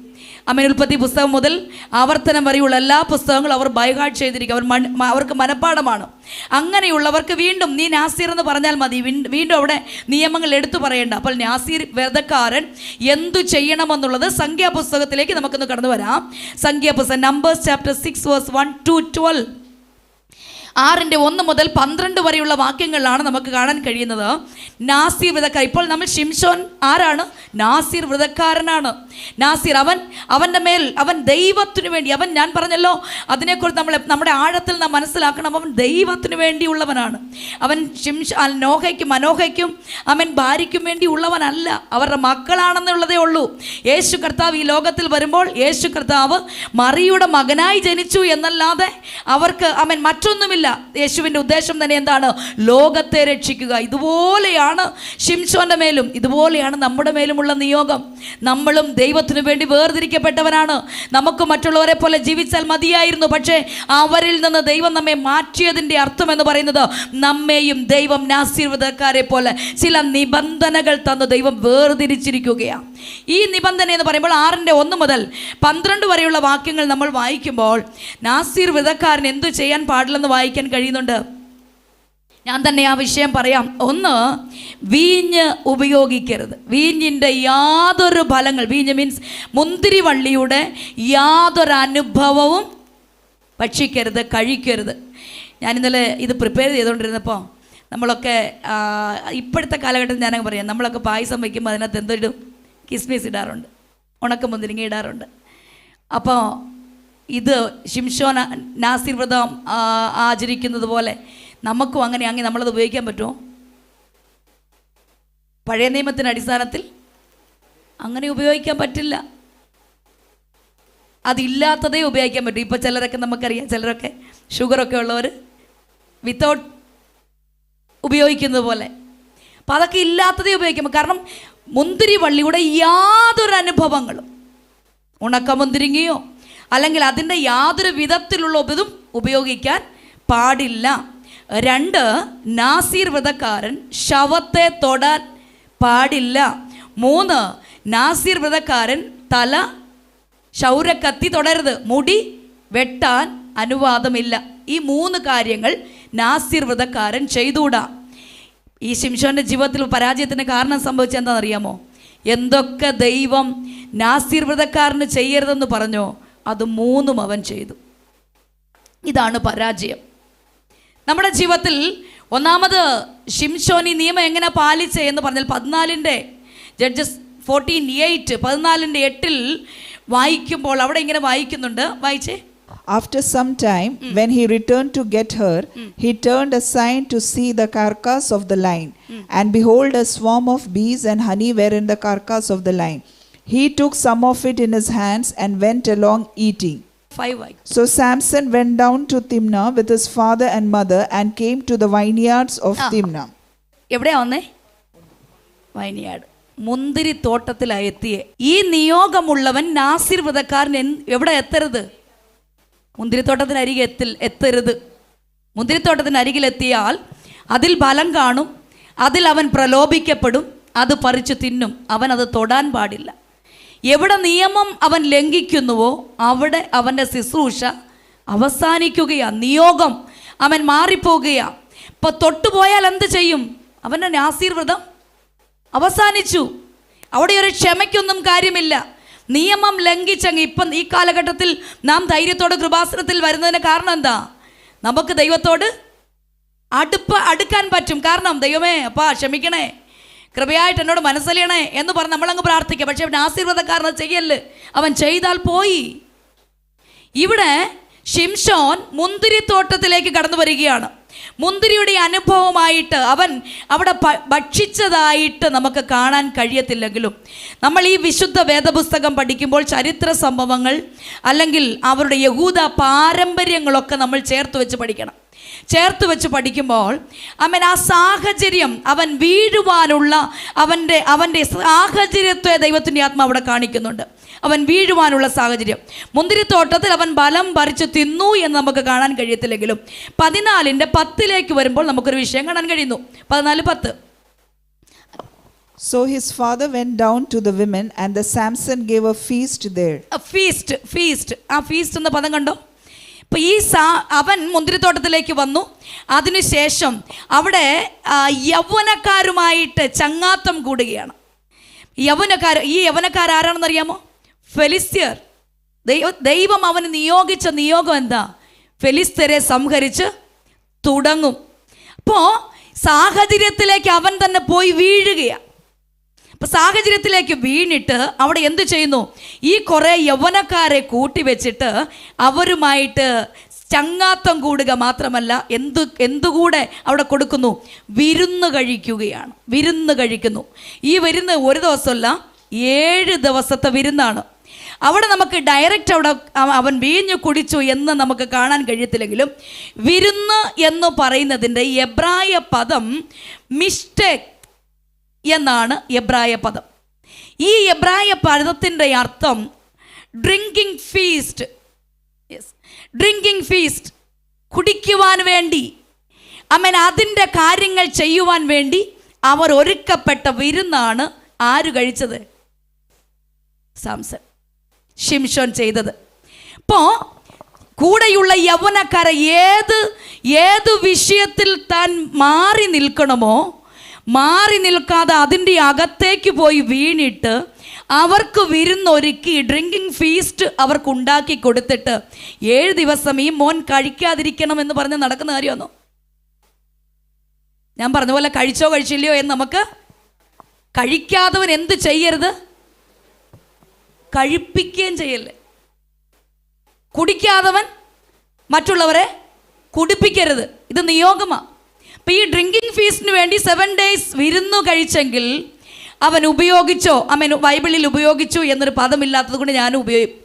ഉൽപ്പത്തി പുസ്തകം മുതൽ ആവർത്തനം വരെയുള്ള എല്ലാ പുസ്തകങ്ങളും അവർ ബൈഹാർട്ട് ചെയ്തിരിക്കും. അവർക്ക് മനഃപ്പാടമാണ്. അങ്ങനെയുള്ളവർക്ക് വീണ്ടും നീ നാസീർ എന്ന് പറഞ്ഞാൽ മതി, വീണ്ടും അവിടെ നിയമങ്ങൾ എടുത്തു പറയേണ്ട. അപ്പോൾ നാസീർ വ്രതക്കാരൻ എന്തു ചെയ്യണമെന്നുള്ളത് സംഖ്യാപുസ്തകത്തിലേക്ക് നമുക്കൊന്ന് കടന്നു വരാം. സംഖ്യാപുസ്തകം നമ്പേഴ്സ് ചാപ്റ്റർ 6 വേഴ്സ് 1 to 12, 6:1 മുതൽ 12 വരെയുള്ള വാക്യങ്ങളിലാണ് നമുക്ക് കാണാൻ കഴിയുന്നത്. നാസീർ വ്രതക്കാരൻ. ഇപ്പോൾ നമ്മൾ ശിംശോൻ ആരാണ്? നാസീർ വ്രതക്കാരനാണ്. നാസീർ അവൻ്റെ മേൽ അവൻ ദൈവത്തിനു വേണ്ടി, ഞാൻ പറഞ്ഞല്ലോ അതിനെക്കുറിച്ച് നമ്മുടെ ആഴത്തിൽ നാം മനസ്സിലാക്കണം. അവൻ ദൈവത്തിനു വേണ്ടിയുള്ളവനാണ്. അവൻ മനോഹയ്ക്കും ഭാര്യയ്ക്കും വേണ്ടി ഉള്ളവനല്ല, അവരുടെ മക്കളാണെന്നുള്ളതേ ഉള്ളൂ. യേശു കർത്താവ് ഈ ലോകത്തിൽ വരുമ്പോൾ യേശു കർത്താവ് മറിയുടെ മകനായി ജനിച്ചു എന്നല്ലാതെ അവർക്ക് മറ്റൊന്നുമില്ല. യേശുവിൻ്റെ ഉദ്ദേശം തന്നെ എന്താണ്? ലോകത്തെ രക്ഷിക്കുക. ഇതുപോലെയാണ് ശിംശോന്റെ മേലും, ഇതുപോലെയാണ് നമ്മുടെ മേലുമുള്ള നിയോഗം. നമ്മളും ദൈവത്തിനു വേണ്ടി വേർതിരിക്കപ്പെട്ടവരാണ്. നമുക്ക് മറ്റുള്ളവരെ പോലെ ജീവിച്ചാൽ മതിയായിരുന്നു, പക്ഷേ അവരിൽ നിന്ന് ദൈവം നമ്മെ മാറ്റിയതിൻ്റെ അർത്ഥം എന്ന് പറയുന്നത് നമ്മെയും ദൈവം നാസീർ വ്രതക്കാരെ പോലെ ചില നിബന്ധനകൾ തന്ന് ദൈവം വേർതിരിച്ചിരിക്കുകയാണ്. ഈ നിബന്ധന എന്ന് പറയുമ്പോൾ 6:1 മുതൽ 12 വരെയുള്ള വാക്യങ്ങൾ നമ്മൾ വായിക്കുമ്പോൾ നാസീർ വ്രതക്കാരൻ എന്തു ചെയ്യാൻ പാടില്ലെന്ന് വായിക്കാൻ കഴിയുന്നുണ്ട്. ഞാൻ തന്നെ ആ വിഷയം പറയാം. 1, വീഞ്ഞ് ഉപയോഗിക്കരുത്. വീഞ്ഞിൻ്റെ യാതൊരു ഫലങ്ങൾ, വീഞ്ഞ് മീൻസ് മുന്തിരിവള്ളിയുടെ യാതൊരു അനുഭവവും ഭക്ഷിക്കരുത്, കഴിക്കരുത്. ഞാൻ ഇന്നലെ ഇത് പ്രിപ്പയർ ചെയ്തുകൊണ്ടിരുന്നപ്പോൾ നമ്മളൊക്കെ ഇപ്പോഴത്തെ കാലഘട്ടത്തിൽ ഞാനങ്ങ് പറയാം, നമ്മളൊക്കെ പായസം വയ്ക്കുമ്പോൾ അതിനകത്ത് എന്തൊരു കിസ്മിസ് ഇടാറുണ്ട്, ഉണക്ക മുന്തിരിങ്ങ ഇടാറുണ്ട്. അപ്പോൾ ഇത് ശിംശോൻ നാസീർ വ്രതം ആചരിക്കുന്നത് പോലെ നമുക്കും അങ്ങനെ നമ്മളത് ഉപയോഗിക്കാൻ പറ്റുമോ? പഴയ നിയമത്തിൻ്റെ അടിസ്ഥാനത്തിൽ അങ്ങനെ ഉപയോഗിക്കാൻ പറ്റില്ല. അതില്ലാത്തതേ ഉപയോഗിക്കാൻ പറ്റും. ഇപ്പോൾ ചിലരൊക്കെ നമുക്കറിയാം, ചിലരൊക്കെ ഷുഗറൊക്കെ ഉള്ളവർ വിത്തൗട്ട് ഉപയോഗിക്കുന്നത് പോലെ. അപ്പോൾ അതൊക്കെ ഇല്ലാത്തതേ ഉപയോഗിക്കുമ്പോൾ, കാരണം മുന്തിരി വള്ളിയുടെ യാതൊരു അനുഭവങ്ങളും, ഉണക്കമുന്തിരിങ്ങയോ അല്ലെങ്കിൽ അതിൻ്റെ യാതൊരു വിധത്തിലുള്ള ഇതും ഉപയോഗിക്കാൻ പാടില്ല. 2, നാസീർ വ്രതക്കാരൻ ശവത്തെ തൊടാൻ പാടില്ല. 3, നാസീർ വ്രതക്കാരൻ തല ക്ഷൗരക്കത്തി തൊടരുത്, മുടി വെട്ടാൻ അനുവാദമില്ല. ഈ 3 കാര്യങ്ങൾ നാസീർ വ്രതക്കാരൻ ചെയ്തുകൂടാ. ഈ ശിംശോന്റെ ജീവിതത്തിൽ പരാജയത്തിന് കാരണം സംഭവിച്ചത് എന്താണെന്നറിയാമോ? എന്തൊക്കെ ദൈവം നാസീർ വ്രതക്കാരന് ചെയ്യരുതെന്ന് പറഞ്ഞോ അത് 3ഉം അവൻ ചെയ്തു. ഇതാണ് പരാജയം. നമ്മുടെ ജീവിതത്തിൽ ഒന്നാമത് ശിംശോൻ ഈ നിയമം എങ്ങനെ പാലിച്ചേ എന്ന് പറഞ്ഞാൽ 14 ജഡ്ജസ് 14:8 വായിക്കുമ്പോൾ അവിടെ ഇങ്ങനെ വായിക്കുന്നുണ്ട്. വായിച്ചേ. After some time, when he returned to get her, he turned aside to see the carcass of the lion. And behold, a swarm of bees and honey were in the carcass of the lion. He took some of it in his hands and went along eating. 5. So Samson went down to Timnah with his father and mother and came to the vineyards of Timnah. എവിടെയാ വന്നേ? വൈനിയാട്, മുന്തിരി തോട്ടത്തിലാണ് എത്തിയേ. ഈ നിയോഗമുള്ളവൻ നാസിർ വ്രതക്കാരൻ എവിടെ എത്തരുത്? മുന്തിരിത്തോട്ടത്തിനരികെ എത്തരുത്. മുന്തിരിത്തോട്ടത്തിനരികിലെത്തിയാൽ അതിൽ ഫലം കാണും, അതിൽ അവൻ പ്രലോഭിക്കപ്പെടും, അത് പറിച്ചു തിന്നും. അവൻ അത് തൊടാൻ പാടില്ല. എവിടെ നിയമം അവൻ ലംഘിക്കുന്നുവോ അവിടെ അവൻ്റെ ശുശ്രൂഷ അവസാനിക്കുകയാണ്, നിയോഗം അവൻ മാറിപ്പോകുകയാണ്. ഇപ്പം തൊട്ടുപോയാൽ എന്ത് ചെയ്യും? അവൻ്റെ നാസീർ വ്രതം അവസാനിച്ചു. അവിടെ ഒരു ക്ഷമയ്ക്കൊന്നും കാര്യമില്ല. നിയമം ലംഘിച്ചങ്ങ് ഇപ്പം ഈ കാലഘട്ടത്തിൽ നാം ധൈര്യത്തോടെ കൃപാസനത്തിൽ വരുന്നതിന് കാരണം എന്താ? നമുക്ക് ദൈവത്തോട് അടുക്കാൻ പറ്റും. കാരണം ദൈവമേ അപ്പാ ക്ഷമിക്കണേ, കൃപയായിട്ട് എന്നോട് മനസ്സലിയണേ എന്ന് പറഞ്ഞ് നമ്മളങ്ങ് പ്രാർത്ഥിക്കുക. പക്ഷെ അവൻ ആശീർവാദക്കാരൻ ചെയ്യല്ലേ, അവൻ ചെയ്താൽ പോയി. ഇവിടെ ശിംശോൻ മുന്തിരിത്തോട്ടത്തിലേക്ക് കടന്നു വരികയാണ്. മുന്തിരിയുടെ അനുഭവമായിട്ട് അവൻ അവിടെ ഭക്ഷിച്ചതായിട്ട് നമുക്ക് കാണാൻ കഴിയത്തില്ലെങ്കിലും നമ്മൾ ഈ വിശുദ്ധ വേദപുസ്തകം പഠിക്കുമ്പോൾ ചരിത്ര സംഭവങ്ങൾ അല്ലെങ്കിൽ അവരുടെ യഹൂദ പാരമ്പര്യങ്ങളൊക്കെ നമ്മൾ ചേർത്ത് വെച്ച് പഠിക്കുമ്പോൾ അവൻ ആ സാഹചര്യം, അവൻ വീഴുവാനുള്ള അവൻ്റെ സാഹചര്യത്തെ ദൈവത്തിൻ്റെ ആത്മാവ് അവിടെ കാണിക്കുന്നുണ്ട്. അവൻ വീഴുവാനുള്ള സാഹചര്യം. മുന്തിരിത്തോട്ടത്തിൽ അവൻ ഫലം പറിച്ചു തിന്നു എന്ന് നമുക്ക് കാണാൻ കഴിയത്തില്ലെങ്കിലും 14:10 വരുമ്പോൾ നമുക്കൊരു വിഷയം കാണാൻ കഴിയുന്നു. 14:10. So his father went down to the women and the Samson gave a feast there. Feast ആ ഫീസ്റ്റ് എന്ന പദം കണ്ടോ? ഇപ്പം അവൻ മുന്തിരിത്തോട്ടത്തിലേക്ക് വന്നു. അതിനുശേഷം അവിടെ യൗവനക്കാരുമായിട്ട് ചങ്ങാത്തം കൂടുകയാണ്. ഈ യൗവനക്കാരാരാണെന്നറിയാമോ? ഫെലിസ്ത്യർ. ദൈവം അവന് നിയോഗിച്ച നിയോഗം എന്താ? ഫെലിസ്ത്യരെ സംഹരിച്ച് തുടങ്ങും. അപ്പോൾ സാഹചര്യത്തിലേക്ക് അവൻ തന്നെ പോയി വീഴുകയാണ്. അപ്പം സാഹചര്യത്തിലേക്ക് വീണിട്ട് അവിടെ എന്ത് ചെയ്യുന്നു? ഈ കുറേ യൗവനക്കാരെ കൂട്ടിവെച്ചിട്ട് അവരുമായിട്ട് ചങ്ങാത്തം കൂടുക മാത്രമല്ല, എന്തുകൂടെ അവിടെ കൊടുക്കുന്നു? വിരുന്ന് കഴിക്കുന്നു. ഈ വിരുന്ന് ഒരു ദിവസമല്ല, 7 ദിവസത്തെ വിരുന്നാണ്. അവിടെ നമുക്ക് ഡയറക്റ്റ് അവിടെ അവൻ വീഞ്ഞു കുടിച്ചു എന്ന് നമുക്ക് കാണാൻ കഴിയത്തില്ലെങ്കിലും വിരുന്ന് എന്ന് പറയുന്നതിൻ്റെ എബ്രായ പദം മിസ്റ്റേക്ക് എന്നാണ് എബ്രായ പദം. ഈ എബ്രായ പദത്തിൻ്റെ അർത്ഥം ഡ്രിങ്കിങ് ഫീസ്റ്റ്, കുടിക്കുവാൻ വേണ്ടി, അതിൻ്റെ കാര്യങ്ങൾ ചെയ്യുവാൻ വേണ്ടി അവർ ഒരുക്കപ്പെട്ട വിരുന്നാണ് ആര് കഴിച്ചത്? ശിംശോൻ ചെയ്തത്. അപ്പോൾ കൂടെയുള്ള യൗവനക്കാരെ ഏത് വിഷയത്തിൽ താൻ മാറി നിൽക്കണമോ മാറി നിൽക്കാതെ അതിൻ്റെ അകത്തേക്ക് പോയി വീണിട്ട് അവർക്ക് വിരുന്നൊരുക്കി ഡ്രിങ്കിങ് ഫീസ്റ്റ് അവർക്ക് ഉണ്ടാക്കി കൊടുത്തിട്ട് 7 ദിവസം ഈ മോൻ കഴിക്കാതിരിക്കണം എന്ന് പറഞ്ഞ് നടക്കുന്ന കാര്യമാണോ? ഞാൻ പറഞ്ഞ പോലെ കഴിച്ചോ കഴിച്ചില്ലയോ എന്ന് നമുക്ക് കഴിക്കാത്തവൻ എന്ത് ചെയ്യരുത്? കഴിപ്പിക്കുകയും ചെയ്യല്ലേ. കുടിക്കാത്തവൻ മറ്റുള്ളവരെ കുടിപ്പിക്കരുത്. ഇത് നിയോഗമാണ്. അപ്പം ഈ ഡ്രിങ്കിങ് ഫീസ്റ്റിന് വേണ്ടി 7 days വിരുന്നു കഴിച്ചെങ്കിൽ അവൻ ഉപയോഗിച്ചോ? ബൈബിളിൽ ഉപയോഗിച്ചു എന്നൊരു പദമില്ലാത്തത് കൊണ്ട് ഞാൻ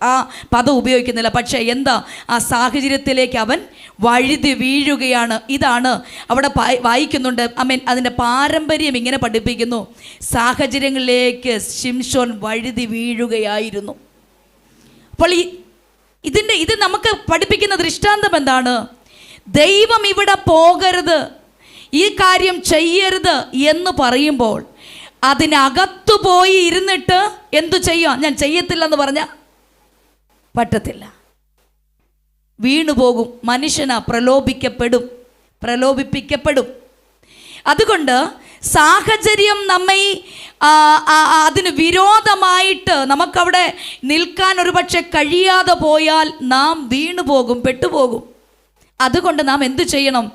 ആ പദം ഉപയോഗിക്കുന്നില്ല. പക്ഷേ എന്താ, ആ സാഹചര്യത്തിലേക്ക് അവൻ വഴുതി വീഴുകയാണ്. ഇതാണ് അവിടെ വായിക്കുന്നുണ്ട്. അതിൻ്റെ പാരമ്പര്യം ഇങ്ങനെ പഠിപ്പിക്കുന്നു. സാഹചര്യങ്ങളിലേക്ക് ശിംശോൻ വഴുതി വീഴുകയായിരുന്നു. അപ്പോൾ ഇത് നമുക്ക് പഠിപ്പിക്കുന്ന ദൃഷ്ടാന്തം എന്താണ്? ദൈവം ഇവിടെ പോകരുത്, ഈ കാര്യം ചെയ്യരുത് എന്ന് പറയുമ്പോൾ അതിനകത്തു പോയി ഇരുന്നിട്ട് എന്തു ചെയ്യാം? ഞാൻ ചെയ്യത്തില്ലെന്ന് പറഞ്ഞാൽ പറ്റത്തില്ല, വീണുപോകും. മനുഷ്യനാ, പ്രലോഭിപ്പിക്കപ്പെടും. അതുകൊണ്ട് സാഹചര്യം നമ്മെ അതിന് വിരോധമായിട്ട് നമുക്കവിടെ നിൽക്കാൻ ഒരുപക്ഷെ കഴിയാതെ പോയാൽ നാം വീണുപോകും, പെട്ടുപോകും. അതുകൊണ്ട് നാം എന്തു ചെയ്യണം?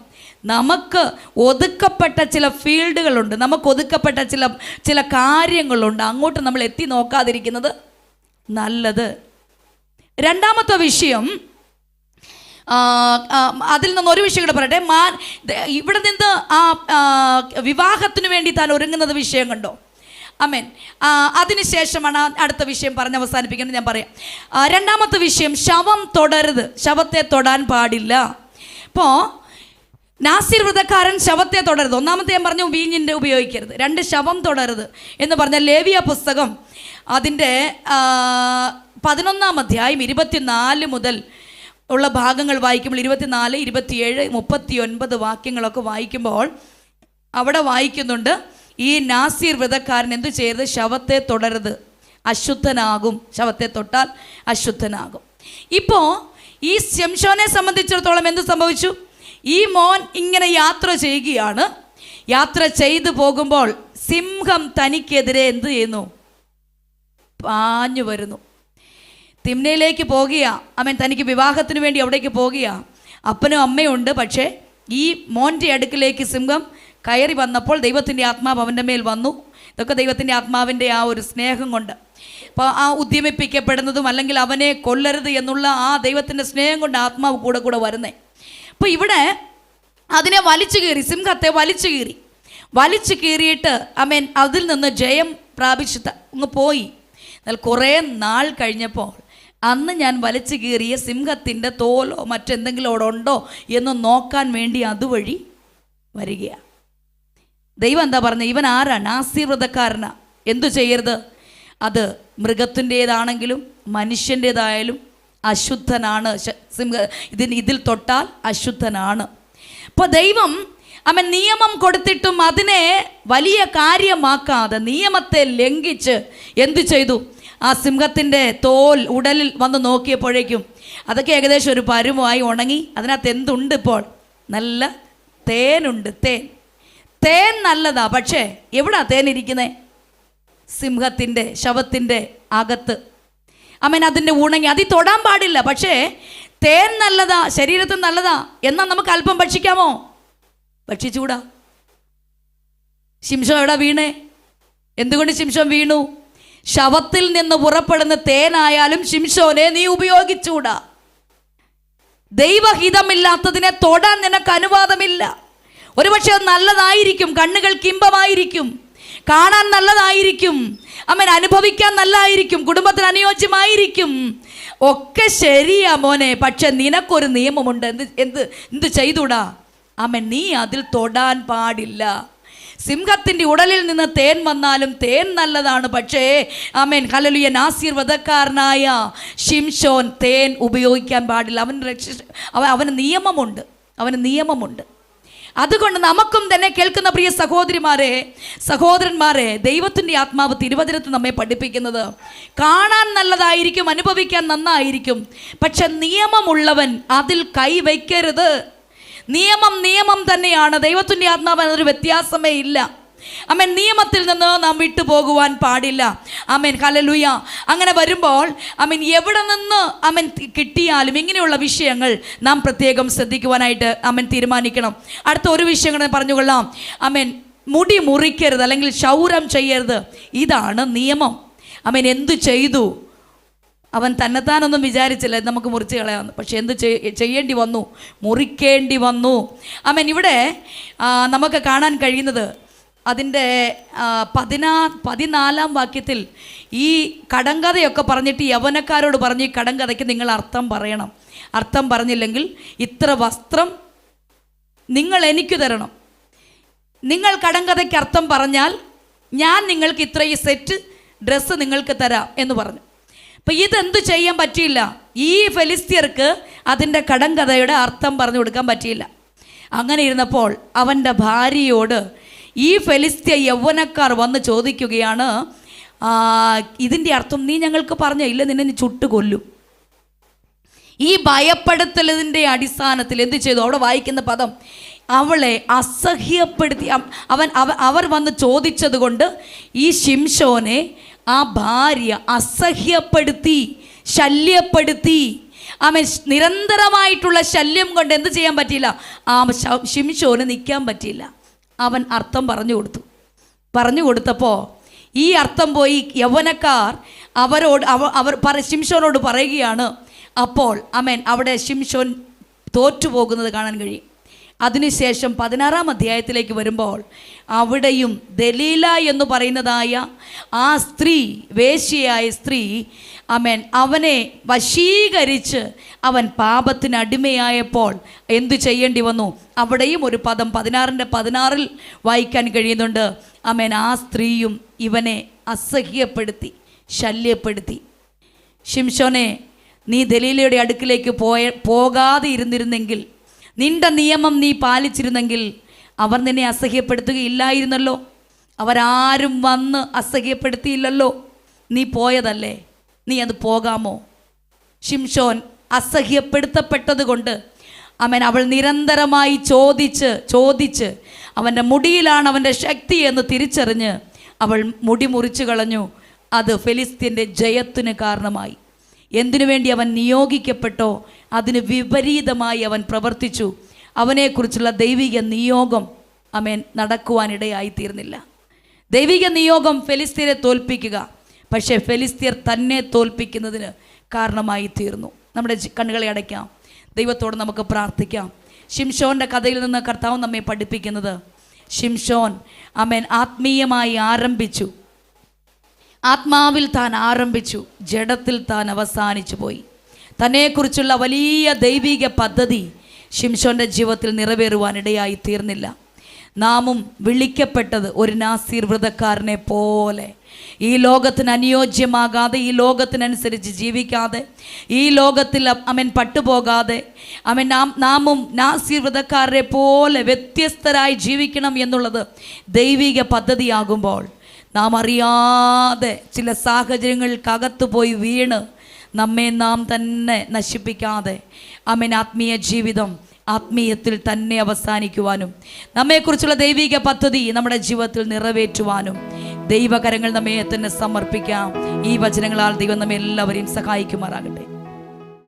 നമുക്ക് ഒതുക്കപ്പെട്ട ചില ഫീൽഡുകളുണ്ട്, നമുക്ക് ഒതുക്കപ്പെട്ട ചില കാര്യങ്ങളുണ്ട്. അങ്ങോട്ട് നമ്മൾ എത്തി നോക്കാതിരിക്കുന്നത് നല്ലത്. രണ്ടാമത്തെ വിഷയം, അതിൽ നിന്ന് ഒരു വിഷയം കൂടെ പറയട്ടെ. ഇവിടെ നിന്ന് വിവാഹത്തിന് വേണ്ടി താൻ ഒരുങ്ങുന്നത് വിഷയം കണ്ടോ? ആമേൻ. അതിനുശേഷമാണ് അടുത്ത വിഷയം പറഞ്ഞ് അവസാനിപ്പിക്കുന്നത്. ഞാൻ പറയാം. രണ്ടാമത്തെ വിഷയം, ശവം തൊടരുത്, ശവത്തെ തൊടാൻ പാടില്ല. ഇപ്പോൾ നാസീർ വ്രതക്കാരൻ ശവത്തെ തൊടരുത്. ഒന്നാമത്തെ ഞാൻ പറഞ്ഞു വീഞ്ഞിൻ്റെ ഉപയോഗിക്കരുത്. 2 ശവം തൊടരുത് എന്ന് പറഞ്ഞാൽ ലേവ്യ പുസ്തകം അതിൻ്റെ 11-ാം അധ്യായം 24 മുതൽ ഉള്ള ഭാഗങ്ങൾ വായിക്കുമ്പോൾ 24, 27, 39 വാക്യങ്ങളൊക്കെ വായിക്കുമ്പോൾ അവിടെ വായിക്കുന്നുണ്ട്, ഈ നാസീർ വ്രതക്കാരൻ എന്തു ചെയ്യരുത്? ശവത്തെ തൊടരുത്, അശുദ്ധനാകും. ശവത്തെ തൊട്ടാൽ അശുദ്ധനാകും. ഇപ്പോൾ ഈ ശിംശോനെ സംബന്ധിച്ചിടത്തോളം എന്ത് സംഭവിച്ചു? ഈ മോൻ ഇങ്ങനെ യാത്ര ചെയ്യുകയാണ്. യാത്ര ചെയ്തു പോകുമ്പോൾ സിംഹം തനിക്കെതിരെ എന്ത് ചെയ്യുന്നു? പാഞ്ഞു വരുന്നു. തിമ്നയിലേക്ക് പോകുക. അവൻ തനിക്ക് വിവാഹത്തിന് വേണ്ടി അവിടേക്ക് പോകുക. അപ്പനും അമ്മയും ഉണ്ട്. പക്ഷേ ഈ മോൻ്റെ അടുക്കിലേക്ക് സിംഹം കയറി വന്നപ്പോൾ ദൈവത്തിൻ്റെ ആത്മാവ് അവൻ്റെ മേൽ വന്നു. ഇതൊക്കെ ദൈവത്തിൻ്റെ ആത്മാവിൻ്റെ ആ ഒരു സ്നേഹം കൊണ്ട്, അപ്പോൾ ആ ഉദ്യമിപ്പിക്കപ്പെടുന്നതും അല്ലെങ്കിൽ അവനെ കൊല്ലരുത് എന്നുള്ള ആ ദൈവത്തിൻ്റെ സ്നേഹം കൊണ്ട് ആത്മാവ് കൂടെ കൂടെ വരുന്നേ. അപ്പോൾ ഇവിടെ അതിനെ വലിച്ചു കീറി, സിംഹത്തെ വലിച്ചു കീറിയിട്ട് അമേൻ അതിൽ നിന്ന് ജയം പ്രാപിച്ച് അങ്ങ് പോയി. എന്നാൽ കുറേ നാൾ കഴിഞ്ഞപ്പോൾ അന്ന് ഞാൻ വലിച്ചു കീറിയ സിംഹത്തിൻ്റെ തോലോ മറ്റെന്തെങ്കിലും അവിടെ ഉണ്ടോ എന്ന് നോക്കാൻ വേണ്ടി അതുവഴി വരികയാണ്. ദൈവം എന്താ പറഞ്ഞത്? ഇവൻ ആരാ? നാസീർ വ്രതക്കാരനാ. എന്തു ചെയ്യരുത്? അത് മൃഗത്തിൻ്റേതാണെങ്കിലും മനുഷ്യൻ്റേതായാലും അശുദ്ധനാണ്. ഇതിൽ തൊട്ടാൽ അശുദ്ധനാണ്. അപ്പോൾ ദൈവം അവൻ നിയമം കൊടുത്തിട്ടും അതിനെ വലിയ കാര്യമാക്കാതെ നിയമത്തെ ലംഘിച്ച് എന്തു ചെയ്തു? ആ സിംഹത്തിൻ്റെ തോൽ ഉടലിൽ വന്ന് നോക്കിയപ്പോഴേക്കും അതൊക്കെ ഏകദേശം ഒരു പരുവമായി ഉണങ്ങി. അതിനകത്ത് എന്തുണ്ട്? ഇപ്പോൾ നല്ല തേനുണ്ട്. തേൻ നല്ലതാ. പക്ഷേ എവിടാ തേൻ ഇരിക്കുന്നത്? സിംഹത്തിൻ്റെ ശവത്തിൻ്റെ അകത്ത്. അമേൻ അതിൻ്റെ ഉണങ്ങി, അതിൽ തൊടാൻ പാടില്ല. പക്ഷേ തേൻ നല്ലതാ, ശരീരത്തിന് നല്ലതാ. എന്നാൽ നമുക്ക് അല്പം ഭക്ഷിക്കാമോ? ഭക്ഷിച്ചുകൂടാ. ശിംശോൻ എവിടെ വീണേ? എന്തുകൊണ്ട് ശിംശോൻ വീണു? ശവത്തിൽ നിന്ന് പുറപ്പെടുന്ന തേനായാലും ശിംശോനെ നീ ഉപയോഗിച്ചുകൂടാ. ദൈവഹിതമില്ലാത്തതിനെ തൊടാൻ നിനക്ക് അനുവാദമില്ല. ഒരുപക്ഷെ അത് നല്ലതായിരിക്കും, കണ്ണുകൾക്ക് ഇമ്പമായിരിക്കും, കാണാൻ നല്ലതായിരിക്കും, അമ്മൻ അനുഭവിക്കാൻ നല്ലതായിരിക്കും, കുടുംബത്തിന് അനുയോജ്യമായിരിക്കും, ഒക്കെ ശരിയാ മോനെ. പക്ഷെ നിനക്കൊരു നിയമമുണ്ട്. എന്ത് ചെയ്തൂടാ? അമ്മൻ നീ അതിൽ തൊടാൻ പാടില്ല. സിംഹത്തിൻ്റെ ഉടലിൽ നിന്ന് തേൻ വന്നാലും തേൻ നല്ലതാണ്. പക്ഷേ ആമേൻ ഹല്ലേലൂയ, നാസീർ വ്രതക്കാരനായ ശിംശോൻ തേൻ ഉപയോഗിക്കാൻ പാടില്ല. അവന് നിയമമുണ്ട്. അതുകൊണ്ട് നമുക്കും തന്നെ കേൾക്കുന്ന പ്രിയ സഹോദരന്മാരെ, ദൈവത്തിൻ്റെ ആത്മാവ് തിരുവചനത്തിൽ നമ്മെ പഠിപ്പിക്കുന്നത് കാണാൻ നല്ലതായിരിക്കും, അനുഭവിക്കാൻ നന്നായിരിക്കും, പക്ഷെ നിയമമുള്ളവൻ അതിൽ കൈവയ്ക്കരുത്. നിയമം തന്നെയാണ്. ദൈവത്തിൻ്റെ ആത്മാവ് അതൊരു വ്യത്യാസമേ ഇല്ല. അമേൻ. നിയമത്തിൽ നിന്ന് നാം വിട്ടുപോകുവാൻ പാടില്ല. അമേൻ ഹല്ലേലൂയ. അങ്ങനെ വരുമ്പോൾ അമേൻ എവിടെ നിന്ന് അമേൻ കിട്ടിയാലും ഇങ്ങനെയുള്ള വിഷയങ്ങൾ നാം പ്രത്യേകം ശ്രദ്ധിക്കുവാനായിട്ട് അമേൻ തീരുമാനിക്കണം. അടുത്ത ഒരു വിഷയം കൂടെ പറഞ്ഞുകൊള്ളാം. അമേൻ, മുടി മുറിക്കരുത് അല്ലെങ്കിൽ ക്ഷൗരം ചെയ്യരുത്. ഇതാണ് നിയമം. അമേൻ, എന്തു ചെയ്തു? അവൻ തന്നെത്താനൊന്നും വിചാരിച്ചില്ല നമുക്ക് മുറിച്ച് കളയാമെന്ന്. പക്ഷെ എന്ത് ചെയ്യേണ്ടി വന്നു? മുറിക്കേണ്ടി വന്നു. അമേൻ. ഇവിടെ നമുക്ക് കാണാൻ കഴിയുന്നത് അതിൻ്റെ 14-ാം വാക്യത്തിൽ ഈ കടങ്കഥയൊക്കെ പറഞ്ഞിട്ട് യൗവനക്കാരോട് പറഞ്ഞ് ഈ കടങ്കഥയ്ക്ക് നിങ്ങൾ അർത്ഥം പറയണം. അർത്ഥം പറഞ്ഞില്ലെങ്കിൽ ഇത്ര വസ്ത്രം നിങ്ങൾ എനിക്ക് തരണം. നിങ്ങൾ കടങ്കഥയ്ക്ക് അർത്ഥം പറഞ്ഞാൽ ഞാൻ നിങ്ങൾക്ക് ഇത്രയും സെറ്റ് ഡ്രസ്സ് നിങ്ങൾക്ക് തരാം എന്ന് പറഞ്ഞു. അപ്പം ഇതെന്ത് ചെയ്യാൻ പറ്റിയില്ല. ഈ ഫെലിസ്ത്യർക്ക് അതിൻ്റെ കടങ്കഥയുടെ അർത്ഥം പറഞ്ഞു കൊടുക്കാൻ പറ്റിയില്ല. അങ്ങനെ ഇരുന്നപ്പോൾ അവൻ്റെ ഭാര്യയോട് ഈ ഫെലിസ്ത്യ യൗവനക്കാർ വന്ന് ചോദിക്കുകയാണ്, ഇതിൻ്റെ അർത്ഥം നീ ഞങ്ങൾക്ക് പറഞ്ഞ ഇല്ല, നിന്നെ നീ ചുട്ട് കൊല്ലും. ഈ ഭയപ്പെടുത്തലിൻ്റെ അടിസ്ഥാനത്തിൽ എന്ത് ചെയ്തു? അവിടെ വായിക്കുന്ന പദം, അവളെ അസഹ്യപ്പെടുത്തി. അവർ വന്ന് ചോദിച്ചത് കൊണ്ട് ഈ ശിംശോനെ ആ ഭാര്യ അസഹ്യപ്പെടുത്തി, ശല്യപ്പെടുത്തി. അവൻ നിരന്തരമായിട്ടുള്ള ശല്യം കൊണ്ട് എന്ത് ചെയ്യാൻ പറ്റിയില്ല? ആ ശിംശോന് നിൽക്കാൻ പറ്റിയില്ല. അവൻ അർത്ഥം പറഞ്ഞു കൊടുത്തപ്പോൾ ഈ അർത്ഥം പോയി യൗവനക്കാർ ശിംശോനോട് പറയുകയാണ്. അപ്പോൾ അമേൻ അവിടെ ശിംശോൻ തോറ്റുപോകുന്നത് കാണാൻ കഴിയും. അതിനുശേഷം 16-ാം അധ്യായത്തിലേക്ക് വരുമ്പോൾ അവിടെയും ദലീല എന്ന് പറയുന്നതായ ആ സ്ത്രീ, വേശ്യയായ സ്ത്രീ, അവനെ വശീകരിച്ച് അവൻ പാപത്തിന് അടിമയായപ്പോൾ എന്തു ചെയ്യേണ്ടി വന്നു? അവിടെയും ഒരു പദം 16-ന്റെ-16 വായിക്കാൻ കഴിയുന്നുണ്ട്. ആ സ്ത്രീയും ഇവനെ അസഹ്യപ്പെടുത്തി, ശല്യപ്പെടുത്തി. ശിംശോനെ, നീ ദലീലയുടെ അടുക്കിലേക്ക് പോകാതെ ഇരുന്നിരുന്നെങ്കിൽ, നിന്റെ നിയമം നീ പാലിച്ചിരുന്നെങ്കിൽ അവർ നിന്നെ അസഹ്യപ്പെടുത്തുകയില്ലായിരുന്നല്ലോ. അവരാരും വന്ന് അസഹ്യപ്പെടുത്തിയില്ലല്ലോ. നീ പോയതല്ലേ, നീ അത് പോകാമോ? ശിംശോൻ അസഹ്യപ്പെടുത്തപ്പെട്ടത് കൊണ്ട് അവൾ നിരന്തരമായി ചോദിച്ച് അവൻ്റെ മുടിയിലാണ് അവൻ്റെ ശക്തി എന്ന് തിരിച്ചറിഞ്ഞ് അവൾ മുടി മുറിച്ചു കളഞ്ഞു. അത് ഫെലിസ്ത്യൻ്റെ ജയത്തിന് കാരണമായി. എന്തിനു വേണ്ടി അവൻ നിയോഗിക്കപ്പെട്ടോ അതിന് വിപരീതമായി അവൻ പ്രവർത്തിച്ചു. അവനെക്കുറിച്ചുള്ള ദൈവിക നിയോഗം നടക്കുവാനിടയായി തീർന്നില്ല. ദൈവിക നിയോഗം ഫെലിസ്ത്യരെ തോൽപ്പിക്കുക, പക്ഷേ ഫെലിസ്ത്യർ തന്നെ തോൽപ്പിക്കുന്നതിന് കാരണമായി തീർന്നു. നമ്മുടെ കണ്ണുകളെ അടയ്ക്കാം, ദൈവത്തോട് നമുക്ക് പ്രാർത്ഥിക്കാം. ശിംശോൻ്റെ കഥയിൽ നിന്ന് കർത്താവ് നമ്മെ പഠിപ്പിക്കുന്നത്, ശിംശോൻ ആത്മീയമായി ആരംഭിച്ചു, ആത്മാവിൽ താൻ ആരംഭിച്ചു, ജഡത്തിൽ താൻ അവസാനിച്ചു പോയി. തന്നെക്കുറിച്ചുള്ള വലിയ ദൈവിക പദ്ധതി ശിംശോൻ്റെ ജീവിതത്തിൽ നിറവേറുവാനിടയായി തീർന്നില്ല. നാമും വിളിക്കപ്പെട്ടത് ഒരു നാസീർ വ്രതക്കാരനെ പോലെ ഈ ലോകത്തിന് അനുയോജ്യമാകാതെ, ഈ ലോകത്തിനനുസരിച്ച് ജീവിക്കാതെ, ഈ ലോകത്തിൽ പട്ടുപോകാതെ നാമും നാസീർ വ്രതക്കാരനെ പോലെ വ്യത്യസ്തരായി ജീവിക്കണം എന്നുള്ളത് ദൈവിക പദ്ധതിയാകുമ്പോൾ, നാം അറിയാതെ ചില സാഹചര്യങ്ങൾക്കകത്ത് പോയി വീണ് നമ്മെ നാം തന്നെ നശിപ്പിക്കാതെ ആത്മീയ ജീവിതം ആത്മീയത്തിൽ തന്നെ അവസാനിക്കുവാനും നമ്മെക്കുറിച്ചുള്ള ദൈവിക പദ്ധതി നമ്മുടെ ജീവിതത്തിൽ നിറവേറ്റുവാനും ദൈവകരങ്ങൾ നമ്മെ തന്നെ സമർപ്പിക്കാം. ഈ വചനങ്ങളാൽ ദൈവം നമ്മെ എല്ലാവരെയും സഹായിക്കുമാറാകട്ടെ.